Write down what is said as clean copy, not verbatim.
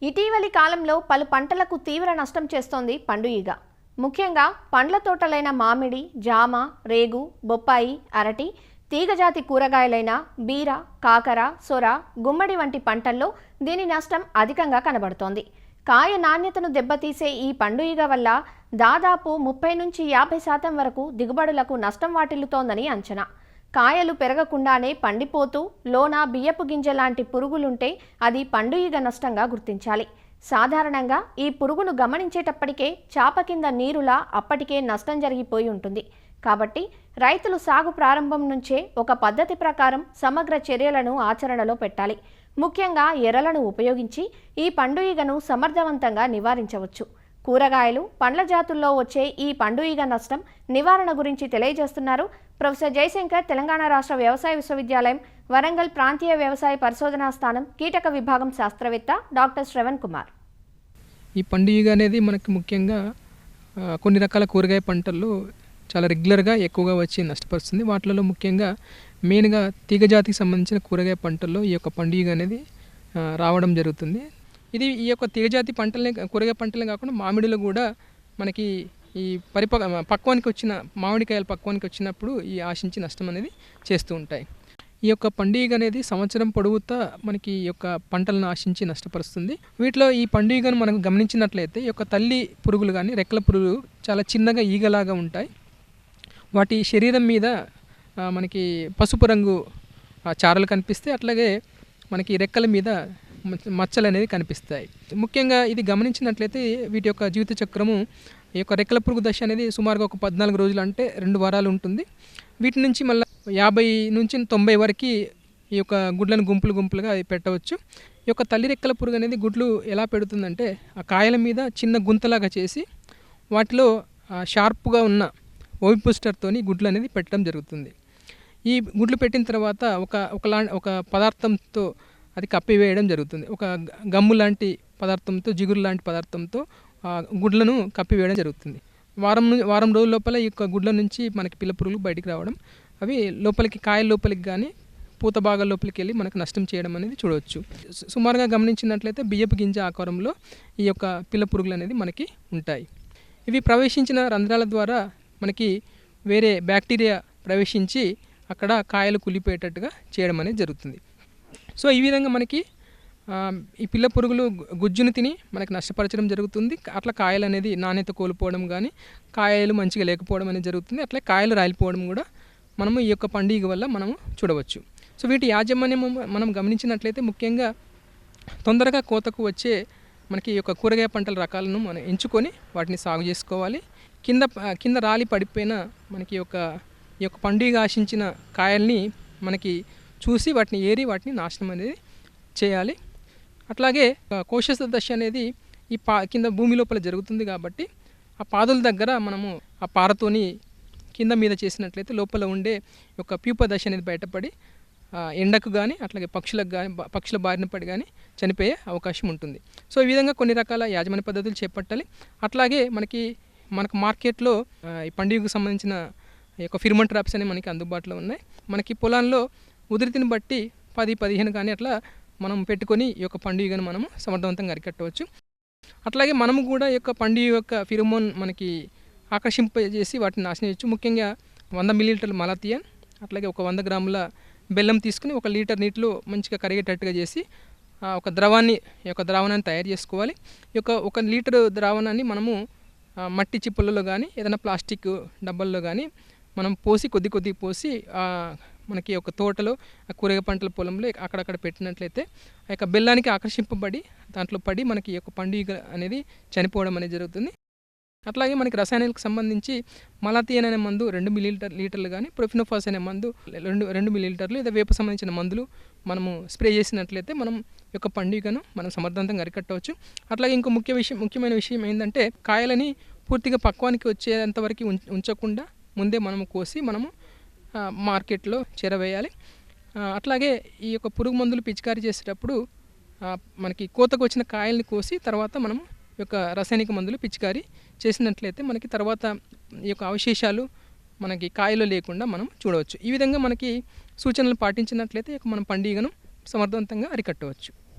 ఇటీవలి కాలంలో పలు పంటలకు తీవ్ర నష్టం చేస్తోంది పండు ఈగ. ముఖ్యంగా పండ్ల తోటలైన మామిడి, జామ, రేగు, బొప్పాయి, అరటి, తీగజాతి కూరగాయలైన బీర, కాకర, సొర, గుమ్మడి వంటి పంటల్లో దీని నష్టం అధికంగా కనబడుతోంది. కాయ నాణ్యతను దెబ్బతీసే ఈ పండు ఈగ వల్ల దాదాపు 30 నుంచి 50% వరకు దిగుబడులకు నష్టం వాటిల్లుతోందని అంచనా. కాయలు పెరగకుండానే పండిపోతూ లోన బియ్యపు గింజ లాంటి పురుగులుంటే అది పండు ఈగ నష్టంగా గుర్తించాలి. సాధారణంగా ఈ పురుగును గమనించేటప్పటికే చాప కింద నీరులా అప్పటికే నష్టం జరిగిపోయి ఉంటుంది. కాబట్టి రైతులు సాగు ప్రారంభం నుంచే ఒక పద్ధతి ప్రకారం సమగ్ర చర్యలను ఆచరణలో పెట్టాలి. ముఖ్యంగా ఎరలను ఉపయోగించి ఈ పండు ఈగను సమర్థవంతంగా నివారించవచ్చు. కూరగాయలు, పండ్ల జాతుల్లో వచ్చే ఈ పండు ఈగ నష్టం నివారణ గురించి తెలియజేస్తున్నారు ప్రొఫెసర్ జయశంకర్, తెలంగాణ రాష్ట్ర వ్యవసాయ విశ్వవిద్యాలయం వరంగల్ ప్రాంతీయ వ్యవసాయ పరిశోధనా స్థానం కీటక విభాగం శాస్త్రవేత్త డాక్టర్ శ్రవణ్ కుమార్. ఈ పండు ఈగ అనేది మనకు ముఖ్యంగా కొన్ని రకాల కూరగాయ పంటల్లో చాలా రెగ్యులర్గా ఎక్కువగా వచ్చి నష్టపరుస్తుంది. వాటిలో ముఖ్యంగా మెయిన్గా తీగజాతికి సంబంధించిన కూరగాయ పంటల్లో ఈ యొక్క పండు ఈగ అనేది రావడం జరుగుతుంది. ఇది ఈ యొక్క తీగజాతి పంటలనే కూరగాయ పంటలే కాకుండా మామిడిలో కూడా మనకి ఈ పక్వానికి వచ్చిన మామిడికాయలు పక్వానికి వచ్చినప్పుడు ఈ ఆశించి నష్టం అనేది చేస్తూ ఉంటాయి. ఈ యొక్క పండు ఈగ అనేది సంవత్సరం పొడవుతా మనకి ఈ యొక్క పంటలను ఆశించి నష్టపరుస్తుంది. వీటిలో ఈ పండు ఈగను మనం గమనించినట్లయితే ఈ యొక్క తల్లి పురుగులు కానీ రెక్కల పురుగులు చాలా చిన్నగా ఈగలాగా ఉంటాయి. వాటి శరీరం మీద మనకి పసుపు రంగు చారలు కనిపిస్తాయి. అట్లాగే మనకి రెక్కల మీద మచ్చలు అనేది కనిపిస్తాయి. ముఖ్యంగా ఇది గమనించినట్లయితే వీటి యొక్క జీవిత చక్రము ఈ యొక్క రెక్కల పురుగు దశ అనేది సుమారుగా ఒక 14 రోజులు, అంటే 2 వారాలు ఉంటుంది. వీటి నుంచి మళ్ళీ 50 నుంచి 90 వరకు ఈ యొక్క గుడ్లను గుంపులుగా అది పెట్టవచ్చు. ఈ యొక్క తల్లి రెక్కల పురుగు అనేది గుడ్లు ఎలా పెడుతుందంటే ఆ కాయల మీద చిన్న గుంతలాగా చేసి వాటిలో షార్ప్గా ఉన్న ఓవిపోస్టర్తోని గుడ్లు అనేది పెట్టడం జరుగుతుంది. ఈ గుడ్లు పెట్టిన తర్వాత ఒక పదార్థంతో అది కప్పివేయడం జరుగుతుంది. ఒక గమ్ము లాంటి పదార్థంతో, జిగురు లాంటి పదార్థంతో గుడ్లను కప్పివేయడం జరుగుతుంది. వారం రోజుల లోపల ఈ యొక్క గుడ్ల నుంచి మనకి పిల్ల పురుగులు బయటికి రావడం, అవి లోపలికి కాయల లోపలికి కానీ పూత భాగాల లోపలికి వెళ్ళి మనకు నష్టం చేయడం అనేది చూడవచ్చు. సుమారుగా గమనించినట్లయితే బియ్యపు గింజ ఆకారంలో ఈ యొక్క పిల్ల పురుగులు అనేది మనకి ఉంటాయి. ఇవి ప్రవేశించిన రంధ్రాల ద్వారా మనకి వేరే బ్యాక్టీరియా ప్రవేశించి అక్కడ కాయలు కుళ్ళిపోయేటట్టుగా చేయడం అనేది జరుగుతుంది. సో ఈ విధంగా మనకి ఈ పిల్ల పురుగులు గుజ్జును తిని మనకి నష్టపరచడం జరుగుతుంది. అట్లా కాయలు అనేది నాణ్యత కోల్పోవడం కానీ కాయలు మంచిగా లేకపోవడం అనేది జరుగుతుంది. అట్లా కాయలు రాలిపోవడం కూడా మనము ఈ యొక్క పండు ఈగ వల్ల మనము చూడవచ్చు. సో వీటి యాజమాన్యం మనం గమనించినట్లయితే ముఖ్యంగా తొందరగా కోతకు వచ్చే మనకి ఈ యొక్క కూరగాయ పంటల రకాలను మనం ఎంచుకొని వాటిని సాగు చేసుకోవాలి. కింద రాలి పడిపోయిన మనకి ఈ యొక్క పండు ఈగ ఆశించిన కాయల్ని మనకి చూసి వాటిని ఏరి వాటిని నాశనం అనేది చేయాలి. అట్లాగే కోశస్థ దశ అనేది ఈ కింద భూమి లోపల జరుగుతుంది కాబట్టి ఆ పాదుల దగ్గర మనము ఆ పారతోని కింద మీద చేసినట్లయితే లోపల ఉండే యొక్క ప్యూప దశ అనేది బయటపడి ఎండకు కానీ అట్లాగే పక్షుల బారిన పడి కానీ చనిపోయే అవకాశం ఉంటుంది. సో ఈ విధంగా కొన్ని రకాల యాజమాన్య పద్ధతులు చేపట్టాలి. అట్లాగే మనకు మార్కెట్లో ఈ పండు ఈగకు సంబంధించిన ఈ యొక్క ఫిర్మన్ ట్రాప్స్ అనేవి మనకి అందుబాటులో ఉన్నాయి. మనకి పొలాల్లో ఉధృతిని బట్టి 10-15 కానీ అట్లా మనం పెట్టుకొని ఈ యొక్క పండు ఈగను మనము సమర్థవంతంగా అరికట్టవచ్చు. అట్లాగే మనము కూడా ఈ యొక్క పండు ఈగ యొక్క ఫిరోమోన్ మనకి ఆకర్షింపజేసి వాటిని నాశనం చేయవచ్చు. ముఖ్యంగా 100 మిల్లీలీటర్ల మలాథియాన్, అట్లాగే ఒక 100 గ్రాముల బెల్లం తీసుకుని 1 లీటర్ నీటిలో మంచిగా కరిగేటట్టుగా చేసి ఒక ద్రావణాన్ని తయారు చేసుకోవాలి. ఈ యొక్క 1 లీటర్ ద్రావణాన్ని మనము మట్టి చిప్పలలో కానీ ఏదైనా ప్లాస్టిక్ డబ్బాల్లో కానీ మనం కొద్ది పోసి మనకి ఒక తోటలో కూరగాయ పంటల పొలంలో అక్కడక్కడ పెట్టినట్లయితే ఆ యొక్క బెల్లానికి ఆకర్షింపబడి దాంట్లో పడి మనకి ఈ యొక్క పండు ఈగ అనేది చనిపోవడం అనేది జరుగుతుంది. అట్లాగే మనకి రసాయనాలకు సంబంధించి మలాథియాన్ అనే మందు 2 మిల్లీలీటర్లు కానీ ప్రొఫినోఫాస్ అనే మందు 2 మిల్లీలీటర్లు లేదా వేప సంబంధించిన మందులు మనము స్ప్రే చేసినట్లయితే మనం ఈ యొక్క పండు ఈగను మనం సమర్థవంతంగా అరికట్టవచ్చు. అట్లాగే ఇంకో ముఖ్యమైన విషయం ఏంటంటే కాయలని పూర్తిగా పక్వానికి వచ్చేంతవరకు ఉంచకుండా ముందే మనము కోసి మనము మార్కెట్లో చేరవేయాలి. అట్లాగే ఈ యొక్క పురుగు మందులు పిచికారీ చేసేటప్పుడు మనకి కోతకు వచ్చిన కాయల్ని కోసి తర్వాత మనము ఈ యొక్క రసాయనిక మందులు పిచికారీ చేసినట్లయితే మనకి తర్వాత ఈ యొక్క అవశేషాలు మనకి కాయలో లేకుండా మనం చూడవచ్చు. ఈ విధంగా మనకి సూచనలు పాటించినట్లయితే మనం పండు ఈగను సమర్థవంతంగా అరికట్టవచ్చు.